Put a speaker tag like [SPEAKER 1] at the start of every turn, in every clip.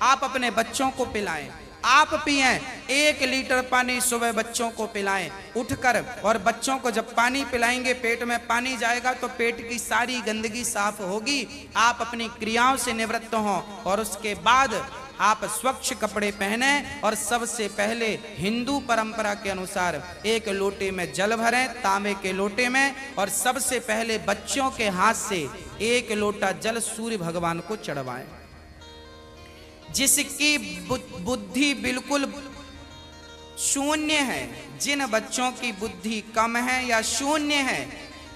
[SPEAKER 1] आप अपने बच्चों को पिलाएं, आप पिएं। 1 लीटर पानी सुबह बच्चों को पिलाएं उठकर, और बच्चों को जब पानी पिलाएंगे पेट में पानी जाएगा तो पेट की सारी गंदगी साफ होगी। आप अपनी क्रियाओं से निवृत्त हों और उसके बाद आप स्वच्छ कपड़े पहने और सबसे पहले हिंदू परंपरा के अनुसार 1 लोटे में जल भरें, तांबे के लोटे में, और सबसे पहले बच्चों के हाथ से 1 लोटा जल सूर्य भगवान को चढ़वाएं। जिसकी बुद्धि बिल्कुल शून्य है, जिन बच्चों की बुद्धि कम है या शून्य है,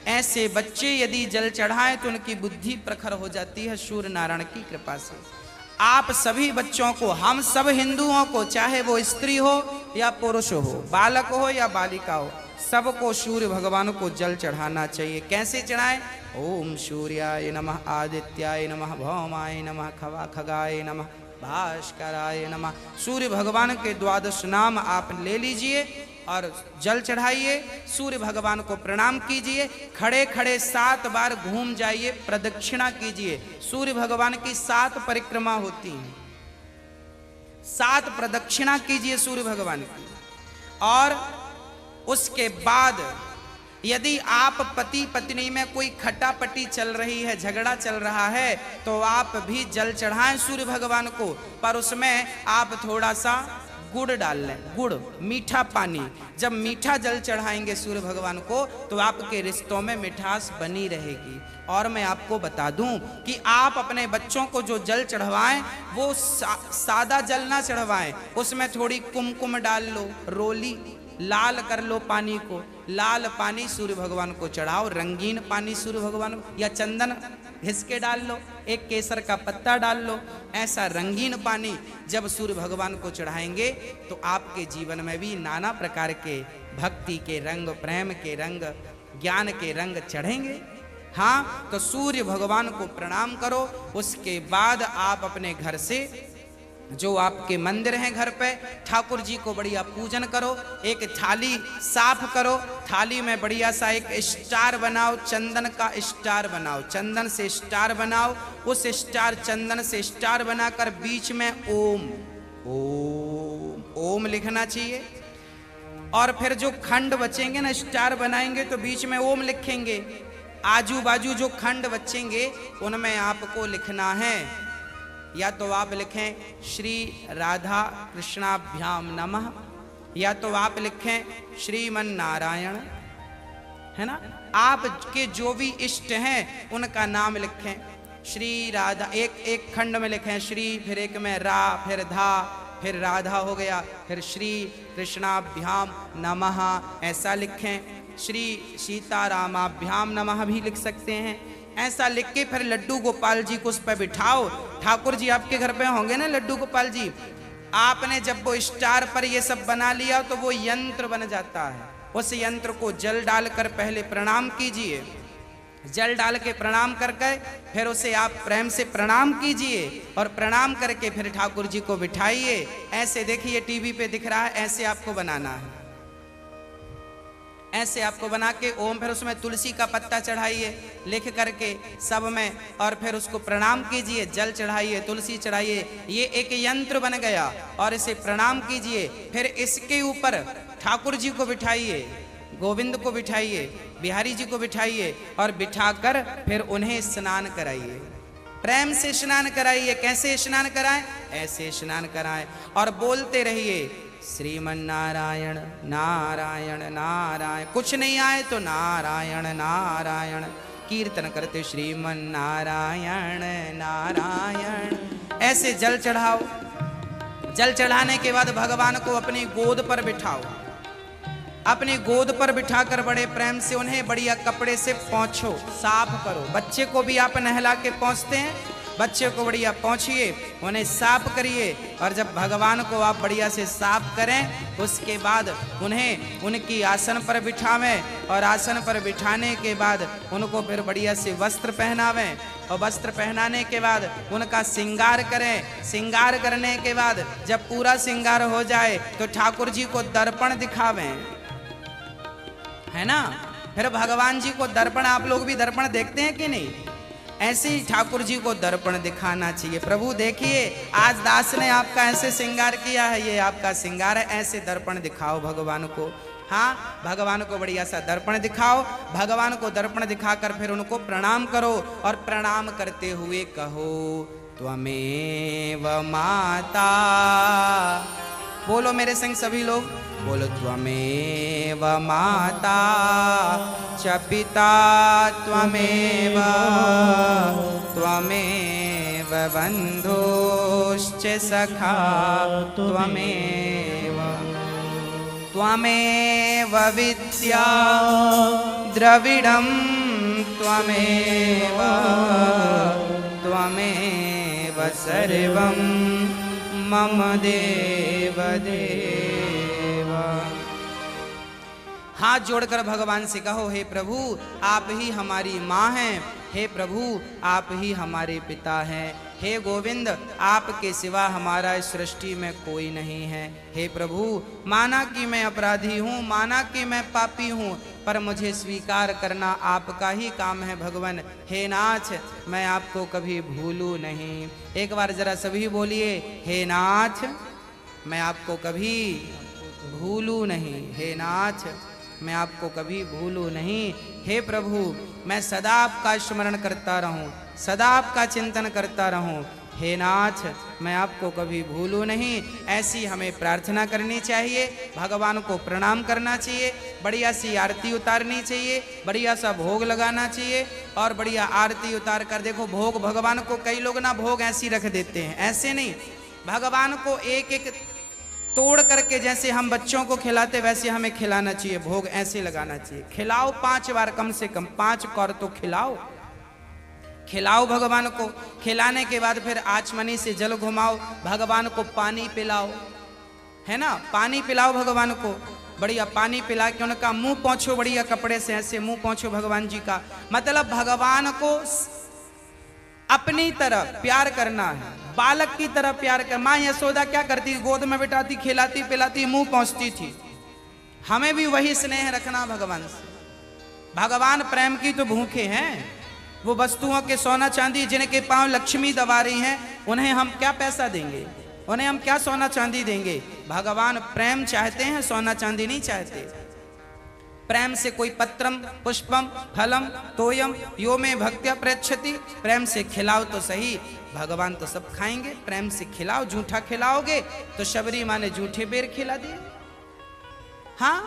[SPEAKER 1] ऐसे बच्चे यदि जल चढ़ाएं तो उनकी बुद्धि प्रखर हो जाती है सूर्य नारायण की कृपा से। आप सभी बच्चों को, हम सब हिंदुओं को, चाहे वो स्त्री हो या पुरुष हो, बालक हो या बालिका हो, सबको सूर्य भगवान को जल चढ़ाना चाहिए। कैसे चढ़ाएं? ओम सूर्याय नमः, आदित्याय नमः, भौमाय नमः, खगाय नमः, भास्कराय नमः। सूर्य भगवान के 12 नाम आप ले लीजिए और जल चढ़ाइए, सूर्य भगवान को प्रणाम कीजिए, खड़े खड़े 7 बार घूम जाइए, प्रदक्षिणा कीजिए। सूर्य भगवान की 7 परिक्रमा होती हैं, 7 प्रदक्षिणा कीजिए सूर्य भगवान की। और उसके बाद यदि आप पति पत्नी में कोई खटापटी चल रही है, झगड़ा चल रहा है, तो आप भी जल चढ़ाएं सूर्य भगवान को, पर उसमें आप थोड़ा सा गुड़ डाल लें, गुड़, मीठा पानी। जब मीठा जल चढ़ाएंगे सूर्य भगवान को तो आपके रिश्तों में मिठास बनी रहेगी। और मैं आपको बता दूं कि आप अपने बच्चों को जो जल चढ़वाएं वो सादा जल ना चढ़वाएं, उसमें थोड़ी कुमकुम डाल लो, रोली लाल कर लो पानी को, लाल पानी सूर्य भगवान को चढ़ाओ, रंगीन पानी सूर्य भगवान को, या चंदन घिस के डाल लो, एक केसर का पत्ता डाल लो, ऐसा रंगीन पानी जब सूर्य भगवान को चढ़ाएंगे तो आपके जीवन में भी नाना प्रकार के भक्ति के रंग, प्रेम के रंग, ज्ञान के रंग चढ़ेंगे। हाँ, तो सूर्य भगवान को प्रणाम करो। उसके बाद आप अपने घर से, जो आपके मंदिर हैं घर पे, ठाकुर जी को बढ़िया पूजन करो। एक थाली साफ करो, थाली में बढ़िया सा एक स्टार बनाओ, चंदन का स्टार बनाओ, चंदन से स्टार बनाओ। उस स्टार, चंदन से स्टार बनाकर बीच में ओम ओम ओम लिखना चाहिए। और फिर जो खंड बचेंगे ना, स्टार बनाएंगे तो बीच में ओम लिखेंगे। आजू बाजू जो खंड बचेंगे उनमें आपको लिखना है, या तो आप लिखें श्री राधा कृष्णाभ्याम नमः, या तो आप लिखें श्रीमन नारायण, है ना। आपके जो भी इष्ट हैं उनका नाम लिखें। श्री राधा, एक खंड में लिखें श्री, फिर एक में रा, फिर धा, फिर राधा हो गया, फिर श्री कृष्णाभ्याम नमः ऐसा लिखें। श्री सीतारामाभ्याम नमः भी लिख सकते हैं। ऐसा लिख के फिर लड्डू गोपाल जी को उस पर बिठाओ। ठाकुर जी आपके घर पे होंगे ना, लड्डू गोपाल जी। आपने जब वो स्टार पर ये सब बना लिया तो वो यंत्र बन जाता है। उस यंत्र को जल डालकर पहले प्रणाम कीजिए, जल डाल के प्रणाम करके फिर उसे आप प्रेम से प्रणाम कीजिए, और प्रणाम करके फिर ठाकुर जी को बिठाइए। ऐसे देखिए टीवी पे दिख रहा है, ऐसे आपको बनाना है, ऐसे आपको बना के ओम, फिर उसमें तुलसी का पत्ता चढ़ाइए लिख करके सब में, और फिर उसको प्रणाम कीजिए, जल चढ़ाइए, तुलसी चढ़ाइए। ये एक यंत्र बन गया, और इसे प्रणाम कीजिए। फिर इसके ऊपर ठाकुर जी को बिठाइए, गोविंद को बिठाइए, बिहारी जी को बिठाइए, और बिठाकर फिर उन्हें स्नान कराइए, प्रेम से स्नान कराइए। कैसे स्नान कराएं? ऐसे स्नान कराएं, और बोलते रहिए श्रीमन नारायण नारायण नारायण। कुछ नहीं आए तो नारायण नारायण कीर्तन करते, श्रीमन नारायण नारायण। ऐसे जल चढ़ाओ। जल चढ़ाने के बाद भगवान को अपनी गोद पर बिठाओ। अपनी गोद पर बिठाकर बड़े प्रेम से उन्हें बढ़िया कपड़े से पोंछो, साफ करो। बच्चे को भी आप नहला के पोंछते हैं, बच्चे को बढ़िया पोंछिए, उन्हें साफ करिए। और जब भगवान को आप बढ़िया से साफ करें उसके बाद उन्हें उनकी आसन पर बिठावें, और आसन पर बिठाने के बाद उनको फिर बढ़िया से वस्त्र पहनावें, और वस्त्र पहनाने के बाद उनका श्रृंगार करें। श्रृंगार करने के बाद जब पूरा श्रृंगार हो जाए तो ठाकुर जी को दर्पण दिखावें, है ना। फिर भगवान जी को दर्पण, आप लोग भी दर्पण देखते हैं कि नहीं? ऐसे ही ठाकुर जी को दर्पण दिखाना चाहिए। प्रभु देखिए आज दास ने आपका ऐसे श्रृंगार किया है, ये आपका श्रृंगार है, ऐसे दर्पण दिखाओ भगवान को। हाँ, भगवान को बढ़िया सा दर्पण दिखाओ। भगवान को दर्पण दिखाकर फिर उनको प्रणाम करो और प्रणाम करते हुए कहो त्वमेव माता। बोलो मेरे संग सभी लोग, बोलो त्वमेव माता च पिता त्वमेव त्वमेव बन्धुश्च सखा त्वमेव त्वमेव विद्या द्रविडं त्वमेव त्वमेव सर्वं मम देव देव। हाथ जोड़कर भगवान से कहो हे प्रभु आप ही हमारी माँ हैं, हे प्रभु आप ही हमारे पिता हैं, हे गोविंद आपके सिवा हमारा इस सृष्टि में कोई नहीं है। हे प्रभु माना कि मैं अपराधी हूँ, माना कि मैं पापी हूँ, पर मुझे स्वीकार करना आपका ही काम है भगवान। हे नाथ मैं आपको कभी भूलूं नहीं। एक बार जरा सभी बोलिए हे नाथ मैं आपको कभी भूलूं नहीं, हे नाथ मैं आपको कभी भूलूं नहीं। हे प्रभु मैं सदा आपका स्मरण करता रहूं, सदा आपका चिंतन करता रहूं। हे नाथ मैं आपको कभी भूलूं नहीं। ऐसी हमें प्रार्थना करनी चाहिए, भगवान को प्रणाम करना चाहिए, बढ़िया सी आरती उतारनी चाहिए, बढ़िया सा भोग लगाना चाहिए और बढ़िया आरती उतार कर देखो भोग भगवान को, कई लोग ना भोग ऐसी रख देते हैं, ऐसे नहीं, भगवान को एक एक तोड़ करके जैसे हम बच्चों को खिलाते वैसे हमें खिलाना चाहिए, भोग ऐसे लगाना चाहिए। खिलाओ 5 बार, कम से कम 5 कौर तो खिलाओ, खिलाओ भगवान को। खिलाने के बाद फिर आचमनी से जल घुमाओ, भगवान को पानी पिलाओ, है ना, पानी पिलाओ भगवान को, बढ़िया पानी पिला के उनका मुंह पोंछो, बढ़िया कपड़े से ऐसे मुंह पोंछो भगवान जी का। मतलब भगवान को अपनी तरह प्यार करना है, बालक की तरह प्यार कर। माँ यशोदा क्या करती, गोद में बिठाती, खिलाती पिलाती, मुंह पहुंचती थी। हमें भी वही स्नेह रखना भगवान से। भगवान प्रेम की तो भूखे हैं, वो वस्तुओं के सोना चांदी जिनके पांव लक्ष्मी दबा रही हैं उन्हें हम क्या पैसा देंगे, उन्हें हम क्या सोना चांदी देंगे। भगवान प्रेम चाहते हैं, सोना चांदी नहीं चाहते। प्रेम से कोई पत्रम पुष्पम फलम तोयम यो में भक्त्या प्रयच्छति, प्रेम से खिलाओ तो सही, भगवान तो सब खाएंगे। प्रेम से खिलाओ, झूठा खिलाओगे तो शबरी माँ ने झूठे बेर खिला दिए। हाँ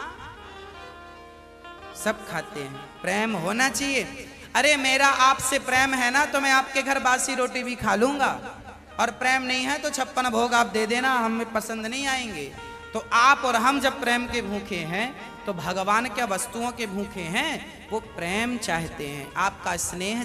[SPEAKER 1] सब खाते हैं, प्रेम होना चाहिए। अरे मेरा आपसे प्रेम है ना तो मैं आपके घर बासी रोटी भी खा लूंगा, और प्रेम नहीं है तो 56 भोग आप दे देना, हमें पसंद नहीं आएंगे। तो आप और हम जब प्रेम के भूखे हैं तो भगवान क्या वस्तुओं के भूखे हैं, वो प्रेम चाहते हैं, आपका स्नेह